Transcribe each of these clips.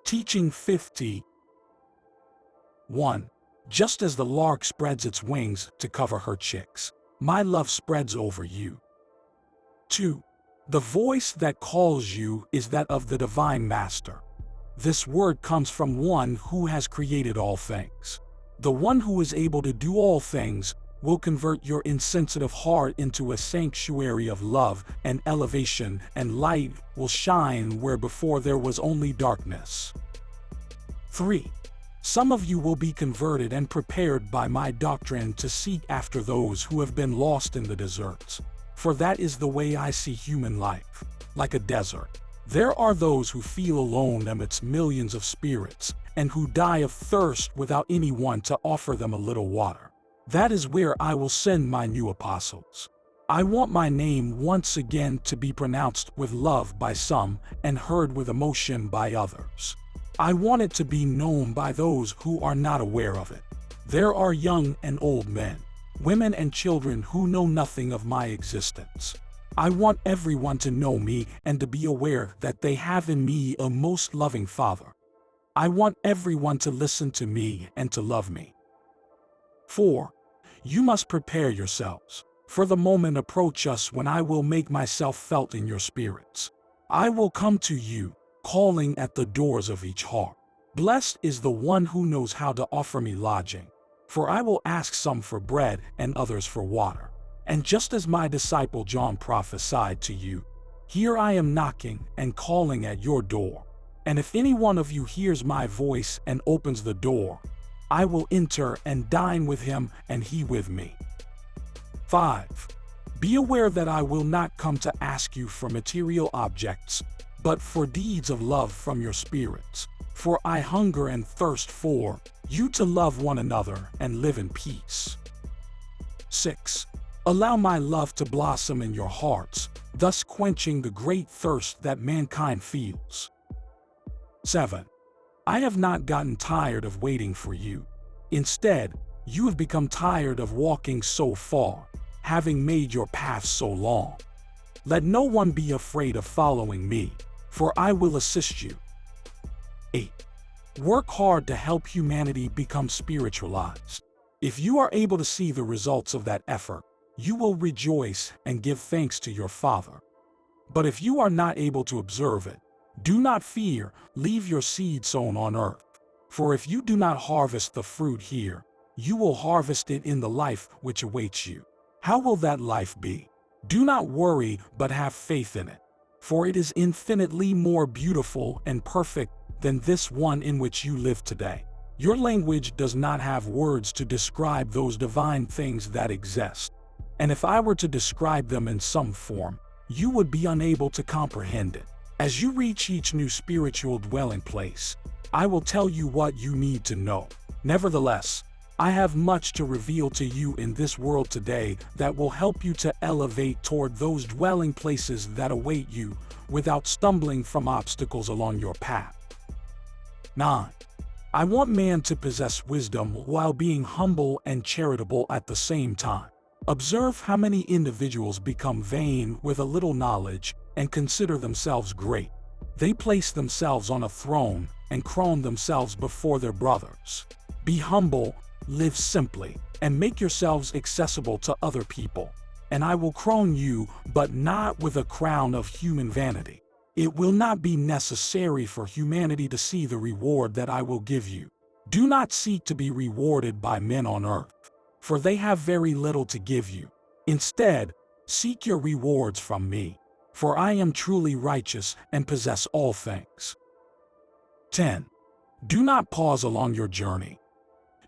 Teaching 50. 1. Just as the lark spreads its wings to cover her chicks, my love spreads over you. 2. The voice that calls you is that of the Divine Master. This word comes from one who has created all things. The one who is able to do all things will convert your insensitive heart into a sanctuary of love and elevation, and light will shine where before there was only darkness. 3. Some of you will be converted and prepared by my doctrine to seek after those who have been lost in the deserts. For that is the way I see human life, like a desert. There are those who feel alone amidst millions of spirits, and who die of thirst without anyone to offer them a little water. That is where I will send my new apostles. I want my name once again to be pronounced with love by some and heard with emotion by others. I want it to be known by those who are not aware of it. There are young and old men, women and children who know nothing of my existence. I want everyone to know me and to be aware that they have in me a most loving Father. I want everyone to listen to me and to love me. 4. You must prepare yourselves, for the moment approach us when I will make myself felt in your spirits. I will come to you, calling at the doors of each heart. Blessed is the one who knows how to offer me lodging, for I will ask some for bread and others for water. And just as my disciple John prophesied to you, here I am knocking and calling at your door. And if any one of you hears my voice and opens the door, I will enter and dine with him and he with me. 5. Be aware that I will not come to ask you for material objects, but for deeds of love from your spirits. For I hunger and thirst for you to love one another and live in peace. 6. Allow my love to blossom in your hearts, thus quenching the great thirst that mankind feels. 7. I have not gotten tired of waiting for you. Instead, you have become tired of walking so far, having made your path so long. Let no one be afraid of following me, for I will assist you. 8. Work hard to help humanity become spiritualized. If you are able to see the results of that effort, you will rejoice and give thanks to your Father. But if you are not able to observe it, do not fear, leave your seed sown on earth. For if you do not harvest the fruit here, you will harvest it in the life which awaits you. How will that life be? Do not worry, but have faith in it. For it is infinitely more beautiful and perfect than this one in which you live today. Your language does not have words to describe those divine things that exist. And if I were to describe them in some form, you would be unable to comprehend it. As you reach each new spiritual dwelling place, I will tell you what you need to know. Nevertheless, I have much to reveal to you in this world today that will help you to elevate toward those dwelling places that await you without stumbling from obstacles along your path. 9. I want man to possess wisdom while being humble and charitable at the same time. Observe how many individuals become vain with a little knowledge and consider themselves great. They place themselves on a throne and crown themselves before their brothers. Be humble, live simply, and make yourselves accessible to other people. And I will crown you, but not with a crown of human vanity. It will not be necessary for humanity to see the reward that I will give you. Do not seek to be rewarded by men on earth, for they have very little to give you. Instead, seek your rewards from me, for I am truly righteous and possess all things. 10. Do not pause along your journey.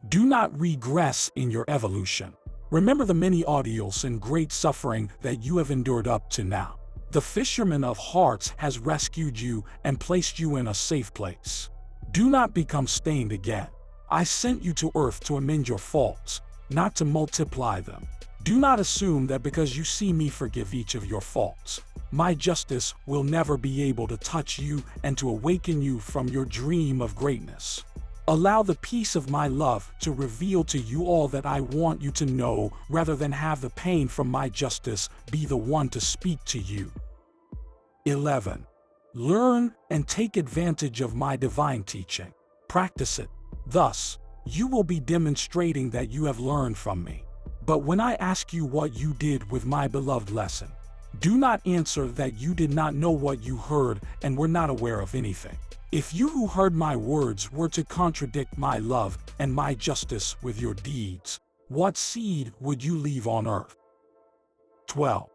Do not regress in your evolution. Remember the many ordeals and great suffering that you have endured up to now. The fisherman of hearts has rescued you and placed you in a safe place. Do not become stained again. I sent you to earth to amend your faults, not to multiply them. Do not assume that because you see me forgive each of your faults, my justice will never be able to touch you and to awaken you from your dream of greatness. Allow the peace of my love to reveal to you all that I want you to know, rather than have the pain from my justice be the one to speak to you. 11. Learn and take advantage of my divine teaching. Practice it. Thus, you will be demonstrating that you have learned from me. But when I ask you what you did with my beloved lesson, do not answer that you did not know what you heard and were not aware of anything. If you who heard my words were to contradict my love and my justice with your deeds, what seed would you leave on earth? 12.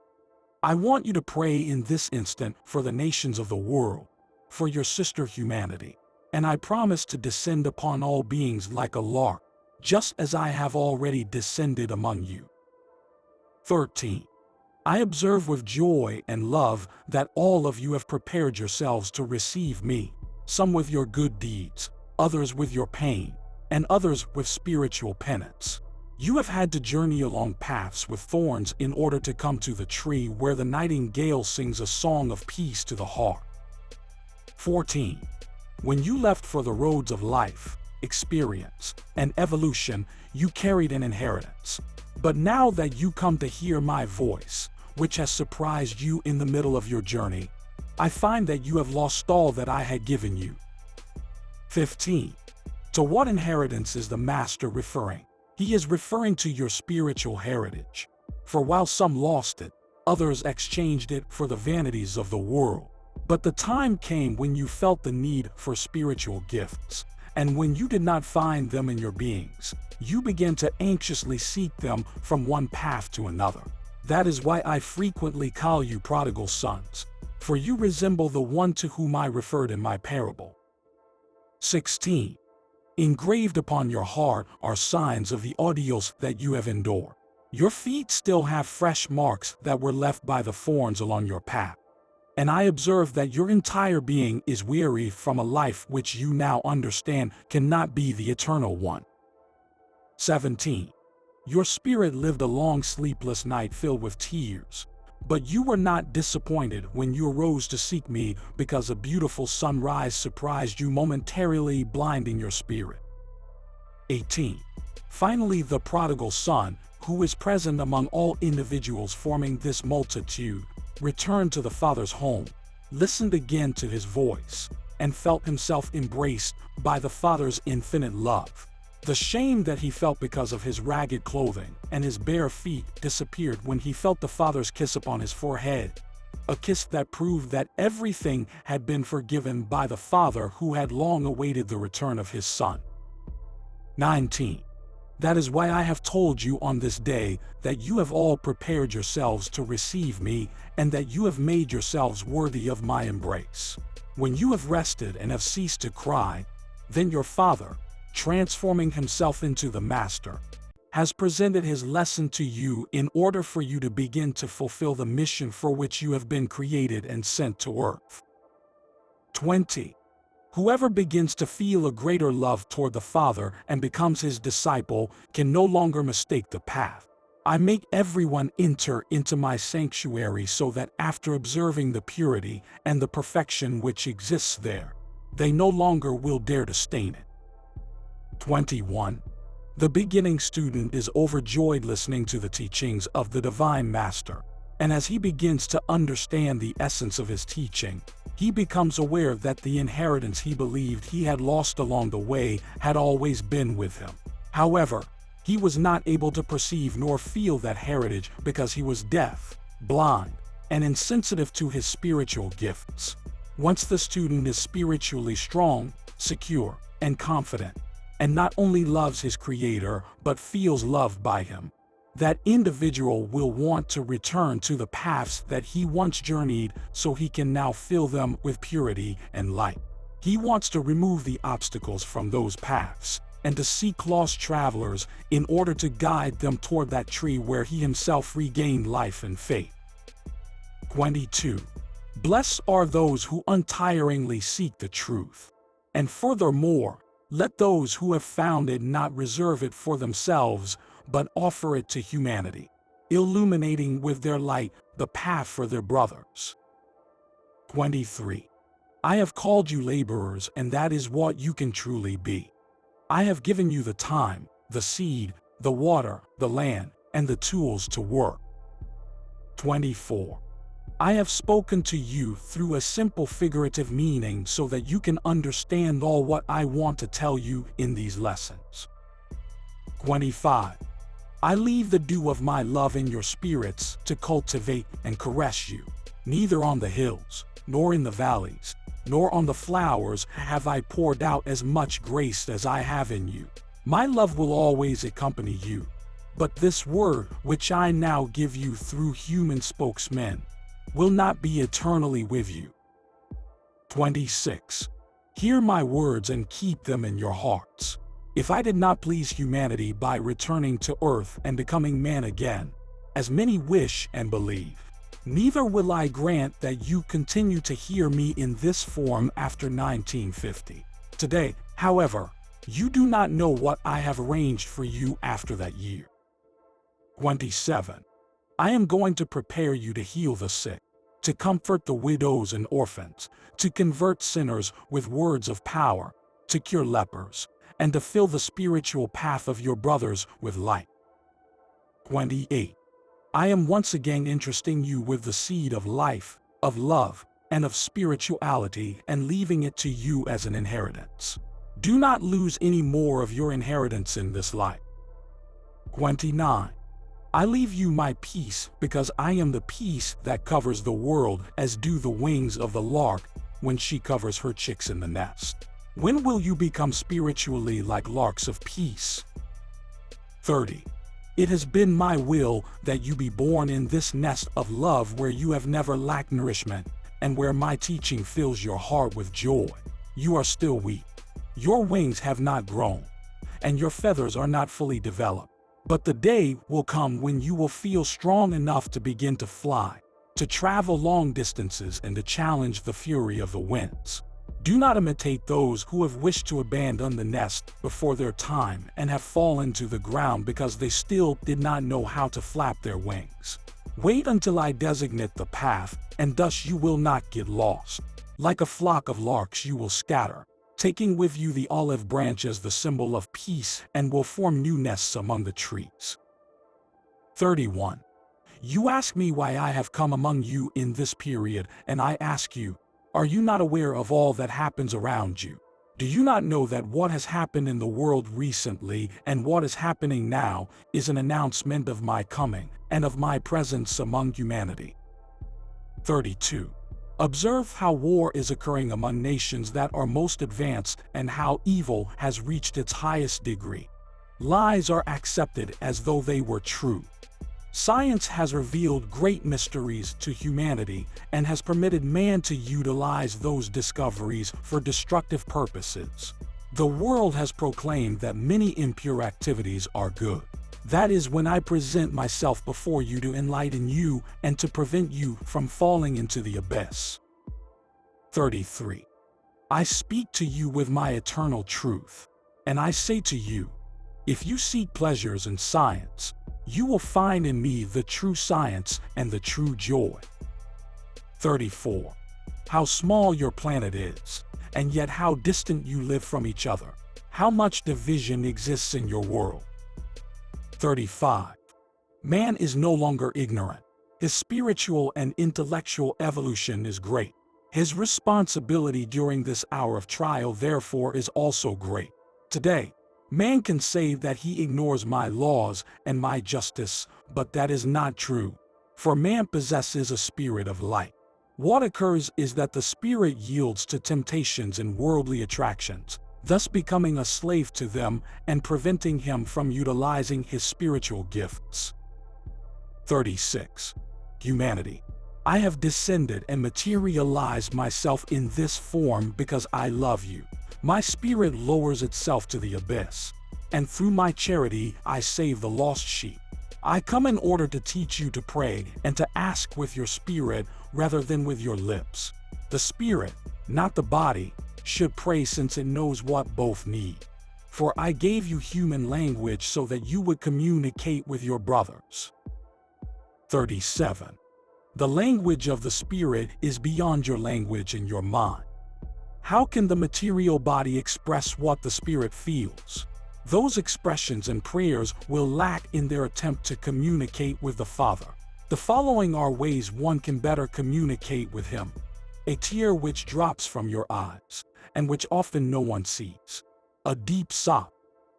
I want you to pray in this instant for the nations of the world, for your sister humanity, and I promise to descend upon all beings like a lark, just as I have already descended among you. 13. I observe with joy and love that all of you have prepared yourselves to receive me, some with your good deeds, others with your pain, and others with spiritual penance. You have had to journey along paths with thorns in order to come to the tree where the nightingale sings a song of peace to the heart. 14. When you left for the roads of life, experience, and evolution, you carried an inheritance. But now that you come to hear my voice, which has surprised you in the middle of your journey, I find that you have lost all that I had given you. 15. To what inheritance is the Master referring? He is referring to your spiritual heritage. For while some lost it, others exchanged it for the vanities of the world. But the time came when you felt the need for spiritual gifts, and when you did not find them in your beings, you began to anxiously seek them from one path to another. That is why I frequently call you prodigal sons, for you resemble the one to whom I referred in my parable. 16. Engraved upon your heart are signs of the ordeals that you have endured. Your feet still have fresh marks that were left by the thorns along your path. And I observe that your entire being is weary from a life which you now understand cannot be the eternal one. 17. Your spirit lived a long sleepless night filled with tears, but you were not disappointed when you arose to seek me because a beautiful sunrise surprised you momentarily, blinding your spirit. 18. Finally, the prodigal son, who is present among all individuals forming this multitude, returned to the Father's home, listened again to his voice, and felt himself embraced by the Father's infinite love. The shame that he felt because of his ragged clothing and his bare feet disappeared when he felt the Father's kiss upon his forehead, a kiss that proved that everything had been forgiven by the Father who had long awaited the return of his Son. 19. That is why I have told you on this day that you have all prepared yourselves to receive me and that you have made yourselves worthy of my embrace. When you have rested and have ceased to cry, then your Father, transforming himself into the Master, has presented his lesson to you in order for you to begin to fulfill the mission for which you have been created and sent to earth. 20. Whoever begins to feel a greater love toward the Father and becomes his disciple can no longer mistake the path. I make everyone enter into my sanctuary so that after observing the purity and the perfection which exists there, they no longer will dare to stain it. 21. The beginning student is overjoyed listening to the teachings of the Divine Master, and as he begins to understand the essence of his teaching, he becomes aware that the inheritance he believed he had lost along the way had always been with him. However, he was not able to perceive nor feel that heritage because he was deaf, blind, and insensitive to his spiritual gifts. Once the student is spiritually strong, secure, and confident, and not only loves his Creator but feels loved by him, that individual will want to return to the paths that he once journeyed so he can now fill them with purity and light. He wants to remove the obstacles from those paths and to seek lost travelers in order to guide them toward that tree where he himself regained life and faith. 22. Blessed are those who untiringly seek the truth. And furthermore, let those who have found it not reserve it for themselves, but offer it to humanity, illuminating with their light the path for their brothers. 23. I have called you laborers, and that is what you can truly be. I have given you the time, the seed, the water, the land, and the tools to work. 24. I have spoken to you through a simple figurative meaning so that you can understand all what I want to tell you in these lessons. 25. I leave the dew of my love in your spirits to cultivate and caress you. Neither on the hills, nor in the valleys, nor on the flowers have I poured out as much grace as I have in you. My love will always accompany you. But this word, which I now give you through human spokesmen, will not be eternally with you. 26. Hear my words and keep them in your hearts. If I did not please humanity by returning to earth and becoming man again, as many wish and believe, neither will I grant that you continue to hear me in this form after 1950. Today, however, you do not know what I have arranged for you after that year. 27. I am going to prepare you to heal the sick, to comfort the widows and orphans, to convert sinners with words of power, to cure lepers, and to fill the spiritual path of your brothers with light. 28. I am once again entrusting you with the seed of life, of love, and of spirituality, and leaving it to you as an inheritance. Do not lose any more of your inheritance in this life. 29. I leave you my peace, because I am the peace that covers the world, as do the wings of the lark when she covers her chicks in the nest. When will you become spiritually like larks of peace? 30. It has been my will that you be born in this nest of love where you have never lacked nourishment, and where my teaching fills your heart with joy. You are still weak. Your wings have not grown, and your feathers are not fully developed. But the day will come when you will feel strong enough to begin to fly, to travel long distances, and to challenge the fury of the winds. Do not imitate those who have wished to abandon the nest before their time and have fallen to the ground because they still did not know how to flap their wings. Wait until I designate the path, and thus you will not get lost. Like a flock of larks you will scatter, taking with you the olive branch as the symbol of peace, and will form new nests among the trees. 31. You ask me why I have come among you in this period, and I ask you, are you not aware of all that happens around you? Do you not know that what has happened in the world recently and what is happening now is an announcement of my coming and of my presence among humanity? 32. Observe how war is occurring among nations that are most advanced and how evil has reached its highest degree. Lies are accepted as though they were true. Science has revealed great mysteries to humanity and has permitted man to utilize those discoveries for destructive purposes. The world has proclaimed that many impure activities are good. That is when I present myself before you to enlighten you and to prevent you from falling into the abyss. 33. I speak to you with my eternal truth, and I say to you, if you seek pleasures in science, you will find in me the true science and the true joy. 34. How small your planet is, and yet how distant you live from each other. How much division exists in your world. 35. Man is no longer ignorant. His spiritual and intellectual evolution is great. His responsibility during this hour of trial, therefore, is also great. Today, man can say that he ignores my laws and my justice, but that is not true. For man possesses a spirit of light. What occurs is that the spirit yields to temptations and worldly attractions, thus becoming a slave to them and preventing him from utilizing his spiritual gifts. 36. Humanity. I have descended and materialized myself in this form because I love you. My spirit lowers itself to the abyss, and through my charity I save the lost sheep. I come in order to teach you to pray and to ask with your spirit rather than with your lips. The spirit, not the body, should pray since it knows what both need. For I gave you human language so that you would communicate with your brothers. 37. The language of the spirit is beyond your language and your mind. How can the material body express what the spirit feels? Those expressions and prayers will lack in their attempt to communicate with the Father. The following are ways one can better communicate with him. A tear which drops from your eyes, and which often no one sees. A deep sob.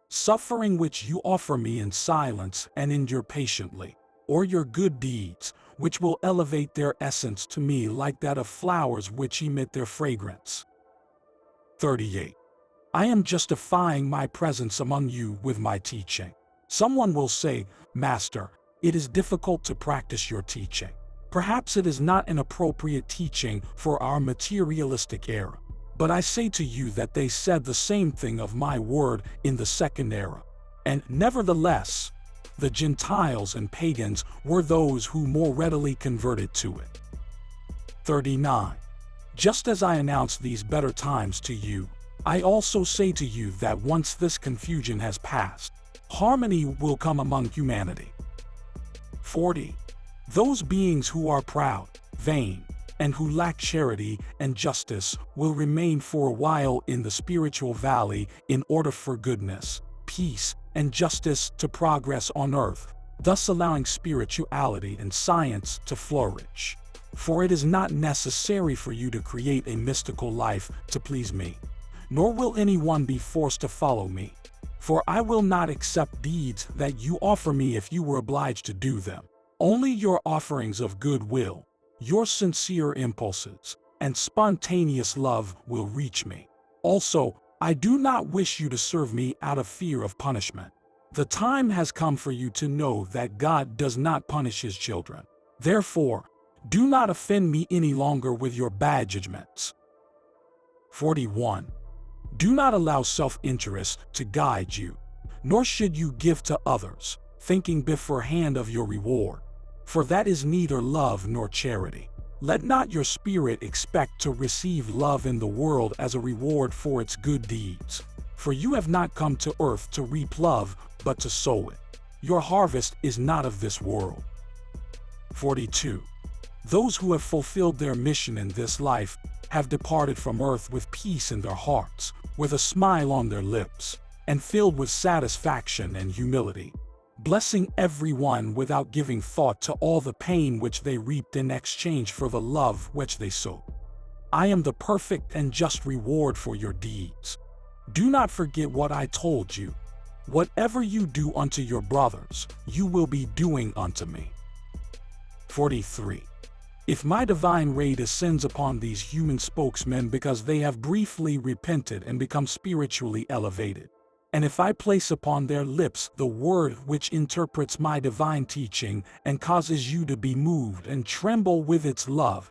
Suffering which you offer me in silence and endure patiently. Or your good deeds, which will elevate their essence to me like that of flowers which emit their fragrance. 38. I am justifying my presence among you with my teaching. Someone will say, Master, it is difficult to practice your teaching. Perhaps it is not an appropriate teaching for our materialistic era. But I say to you that they said the same thing of my word in the second era. And nevertheless, the Gentiles and pagans were those who more readily converted to it. 39. Just as I announced these better times to you, I also say to you that once this confusion has passed, harmony will come among humanity. 40. Those beings who are proud, vain, and who lack charity and justice will remain for a while in the spiritual valley in order for goodness, peace, and justice to progress on earth, thus allowing spirituality and science to flourish. For it is not necessary for you to create a mystical life to please me, nor will anyone be forced to follow me. For I will not accept deeds that you offer me if you were obliged to do them. Only your offerings of goodwill, your sincere impulses, and spontaneous love will reach me. Also, I do not wish you to serve me out of fear of punishment. The time has come for you to know that God does not punish his children. Therefore, do not offend me any longer with your bad judgments. 41. Do not allow self-interest to guide you, nor should you give to others, thinking beforehand of your reward. For that is neither love nor charity. Let not your spirit expect to receive love in the world as a reward for its good deeds. For you have not come to earth to reap love, but to sow it. Your harvest is not of this world. 42. Those who have fulfilled their mission in this life have departed from earth with peace in their hearts, with a smile on their lips, and filled with satisfaction and humility, blessing everyone without giving thought to all the pain which they reaped in exchange for the love which they sowed. I am the perfect and just reward for your deeds. Do not forget what I told you. Whatever you do unto your brothers, you will be doing unto me. 43. If my divine ray descends upon these human spokesmen because they have briefly repented and become spiritually elevated, and if I place upon their lips the word which interprets my divine teaching and causes you to be moved and tremble with its love,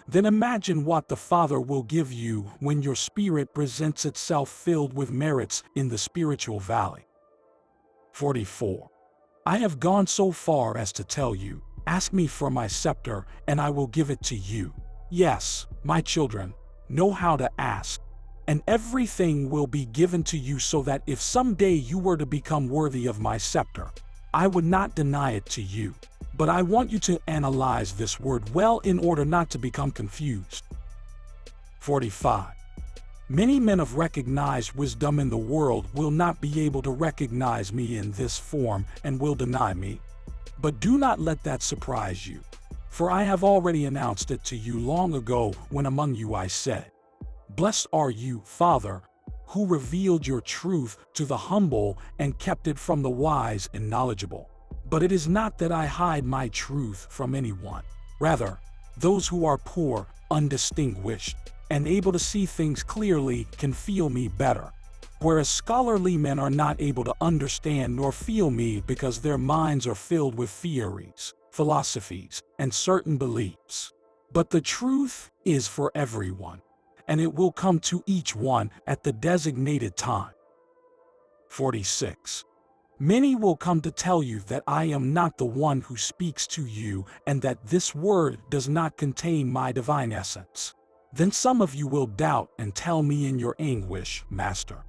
then imagine what the Father will give you when your spirit presents itself filled with merits in the spiritual valley. 44. I have gone so far as to tell you, ask me for my scepter and I will give it to you. Yes, my children, know how to ask, and everything will be given to you so that if someday you were to become worthy of my scepter, I would not deny it to you. But I want you to analyze this word well in order not to become confused. 45. Many men of recognized wisdom in the world will not be able to recognize me in this form and will deny me. But do not let that surprise you, for I have already announced it to you long ago when among you I said, Blessed are you, Father, who revealed your truth to the humble and kept it from the wise and knowledgeable. But it is not that I hide my truth from anyone. Rather, those who are poor, undistinguished, and able to see things clearly can feel me better. Whereas scholarly men are not able to understand nor feel me because their minds are filled with theories, philosophies, and certain beliefs. But the truth is for everyone, and it will come to each one at the designated time. 46. Many will come to tell you that I am not the one who speaks to you and that this word does not contain my divine essence. Then some of you will doubt and tell me in your anguish, Master,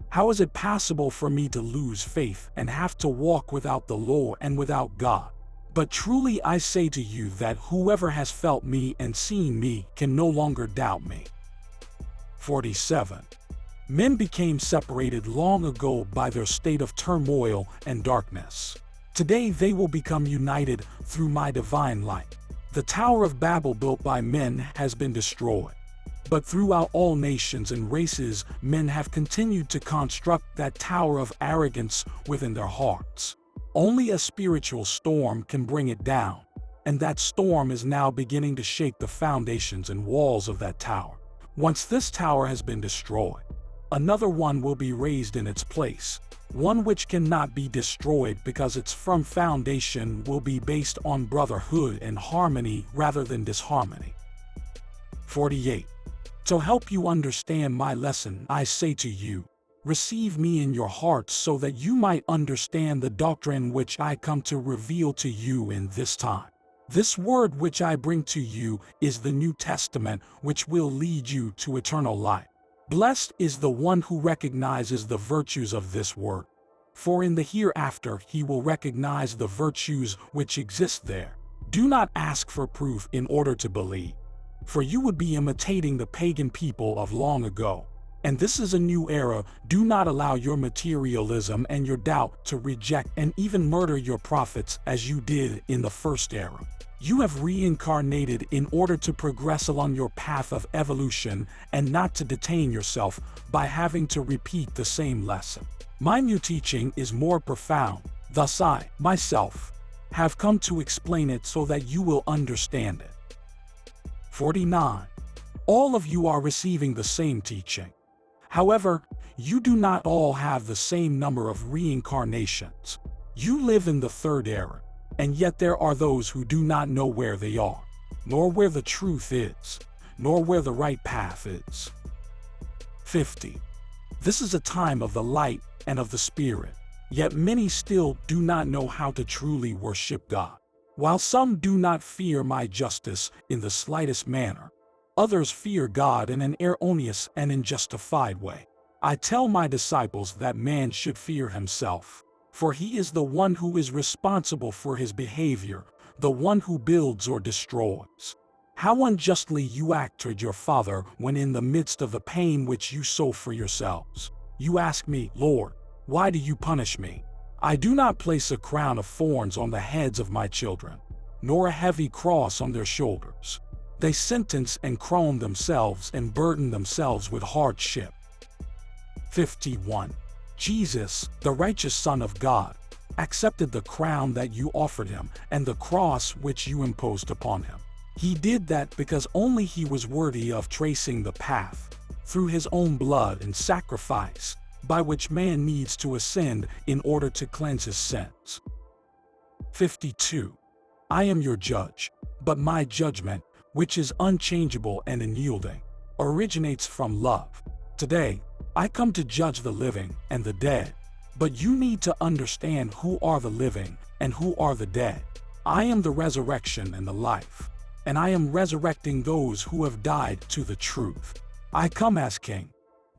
how is it possible for me to lose faith and have to walk without the law and without God? But truly I say to you that whoever has felt me and seen me can no longer doubt me. 47. Men became separated long ago by their state of turmoil and darkness. Today they will become united through my divine light. The Tower of Babel built by men has been destroyed. But throughout all nations and races, men have continued to construct that tower of arrogance within their hearts. Only a spiritual storm can bring it down, and that storm is now beginning to shake the foundations and walls of that tower. Once this tower has been destroyed, another one will be raised in its place, one which cannot be destroyed because its firm foundation will be based on brotherhood and harmony rather than disharmony. 48. To help you understand my lesson, I say to you, receive me in your hearts so that you might understand the doctrine which I come to reveal to you in this time. This word which I bring to you is the New Testament, which will lead you to eternal life. Blessed is the one who recognizes the virtues of this word, for in the hereafter he will recognize the virtues which exist there. Do not ask for proof in order to believe, for you would be imitating the pagan people of long ago. And this is a new era. Do not allow your materialism and your doubt to reject and even murder your prophets as you did in the first era. You have reincarnated in order to progress along your path of evolution and not to detain yourself by having to repeat the same lesson. My new teaching is more profound. Thus I, myself, have come to explain it so that you will understand it. 49. All of you are receiving the same teaching. However, you do not all have the same number of reincarnations. You live in the third era, and yet there are those who do not know where they are, nor where the truth is, nor where the right path is. 50. This is a time of the light and of the Spirit, yet many still do not know how to truly worship God. While some do not fear my justice in the slightest manner, others fear God in an erroneous and unjustified way. I tell my disciples that man should fear himself, for he is the one who is responsible for his behavior, the one who builds or destroys. How unjustly you act toward your Father when in the midst of the pain which you sow for yourselves. You ask me, Lord, why do you punish me? I do not place a crown of thorns on the heads of my children, nor a heavy cross on their shoulders. They sentence and crown themselves and burden themselves with hardship. 51. Jesus, the righteous Son of God, accepted the crown that you offered him and the cross which you imposed upon him. He did that because only he was worthy of tracing the path, through his own blood and sacrifice, by which man needs to ascend in order to cleanse his sins. 52. I am your judge, but my judgment, which is unchangeable and unyielding, originates from love. Today, I come to judge the living and the dead, but you need to understand who are the living and who are the dead. I am the resurrection and the life, and I am resurrecting those who have died to the truth. I come as king,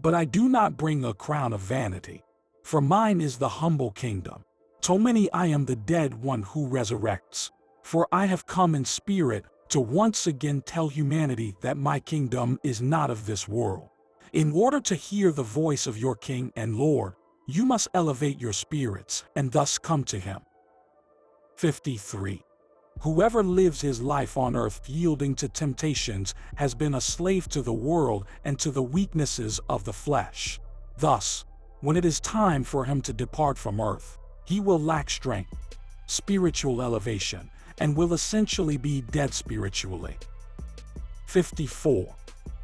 but I do not bring a crown of vanity, for mine is the humble kingdom. To many I am the dead one who resurrects, for I have come in spirit to once again tell humanity that my kingdom is not of this world. In order to hear the voice of your King and Lord, you must elevate your spirits and thus come to him. 53. Whoever lives his life on earth yielding to temptations has been a slave to the world and to the weaknesses of the flesh. Thus, when it is time for him to depart from earth, he will lack strength, spiritual elevation, and will essentially be dead spiritually. 54.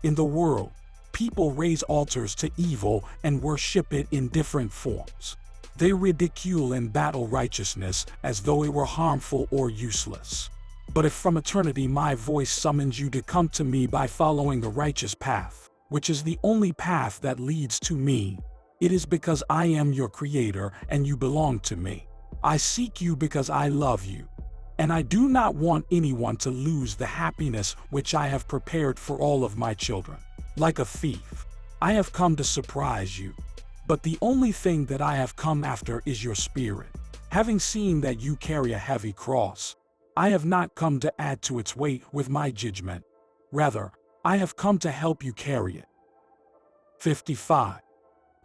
In the world, people raise altars to evil and worship it in different forms. They ridicule and battle righteousness as though it were harmful or useless. But if from eternity my voice summons you to come to me by following the righteous path, which is the only path that leads to me, it is because I am your creator and you belong to me. I seek you because I love you, and I do not want anyone to lose the happiness which I have prepared for all of my children. Like a thief, I have come to surprise you. But the only thing that I have come after is your spirit. Having seen that you carry a heavy cross, I have not come to add to its weight with my judgment. Rather, I have come to help you carry it. 55.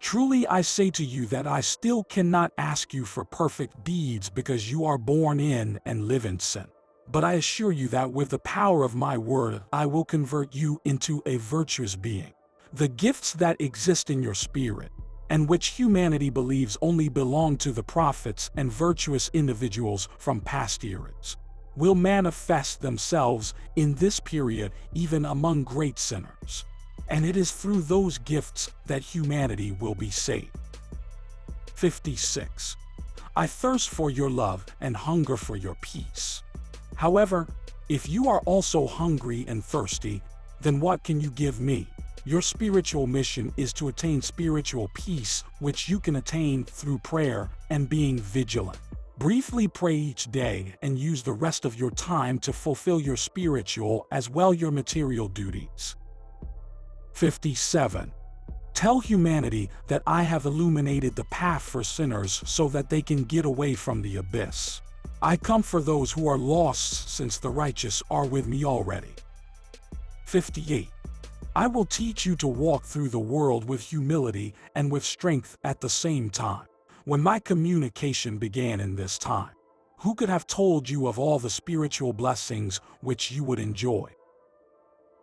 Truly I say to you that I still cannot ask you for perfect deeds because you are born in and live in sin. But I assure you that with the power of my word I will convert you into a virtuous being. The gifts that exist in your spirit, and which humanity believes only belong to the prophets and virtuous individuals from past eras, will manifest themselves in this period even among great sinners. And it is through those gifts that humanity will be saved. 56. I thirst for your love and hunger for your peace. However, if you are also hungry and thirsty, then what can you give me? Your spiritual mission is to attain spiritual peace, which you can attain through prayer and being vigilant. Briefly pray each day and use the rest of your time to fulfill your spiritual as well your material duties. 57. Tell humanity that I have illuminated the path for sinners so that they can get away from the abyss. I come for those who are lost since the righteous are with me already. 58. I will teach you to walk through the world with humility and with strength at the same time. When my communication began in this time, who could have told you of all the spiritual blessings which you would enjoy?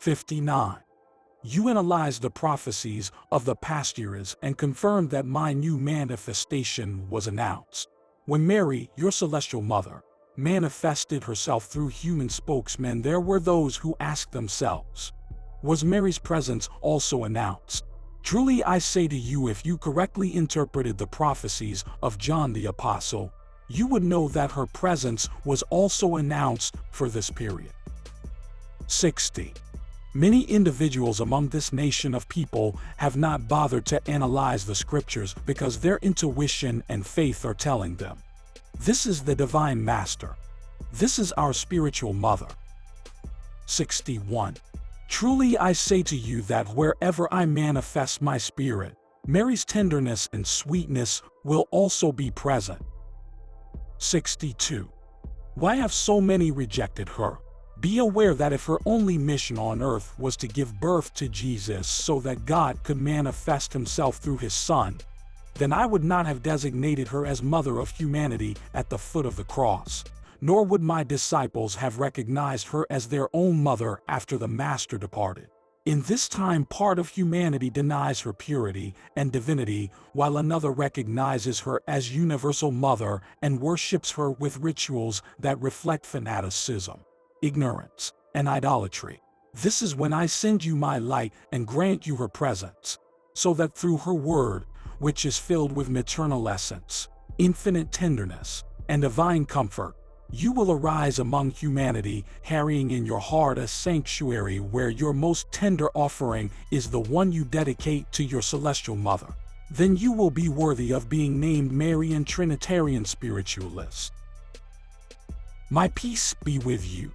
59. You analyzed the prophecies of the past eras and confirmed that my new manifestation was announced. When Mary, your celestial mother, manifested herself through human spokesmen, there were those who asked themselves, was Mary's presence also announced? Truly I say to you, if you correctly interpreted the prophecies of John the Apostle, you would know that her presence was also announced for this period. 60. Many individuals among this nation of people have not bothered to analyze the scriptures because their intuition and faith are telling them, this is the divine master. This is our spiritual mother. 61. Truly I say to you that wherever I manifest my spirit, Mary's tenderness and sweetness will also be present. 62. Why have so many rejected her? Be aware that if her only mission on earth was to give birth to Jesus so that God could manifest himself through his Son, then I would not have designated her as mother of humanity at the foot of the cross, nor would my disciples have recognized her as their own mother after the Master departed. In this time, part of humanity denies her purity and divinity, while another recognizes her as universal mother and worships her with rituals that reflect fanaticism, ignorance, and idolatry. This is when I send you my light and grant you her presence, so that through her word, which is filled with maternal essence, infinite tenderness, and divine comfort, you will arise among humanity, carrying in your heart a sanctuary where your most tender offering is the one you dedicate to your celestial mother. Then you will be worthy of being named Marian Trinitarian Spiritualist. My peace be with you.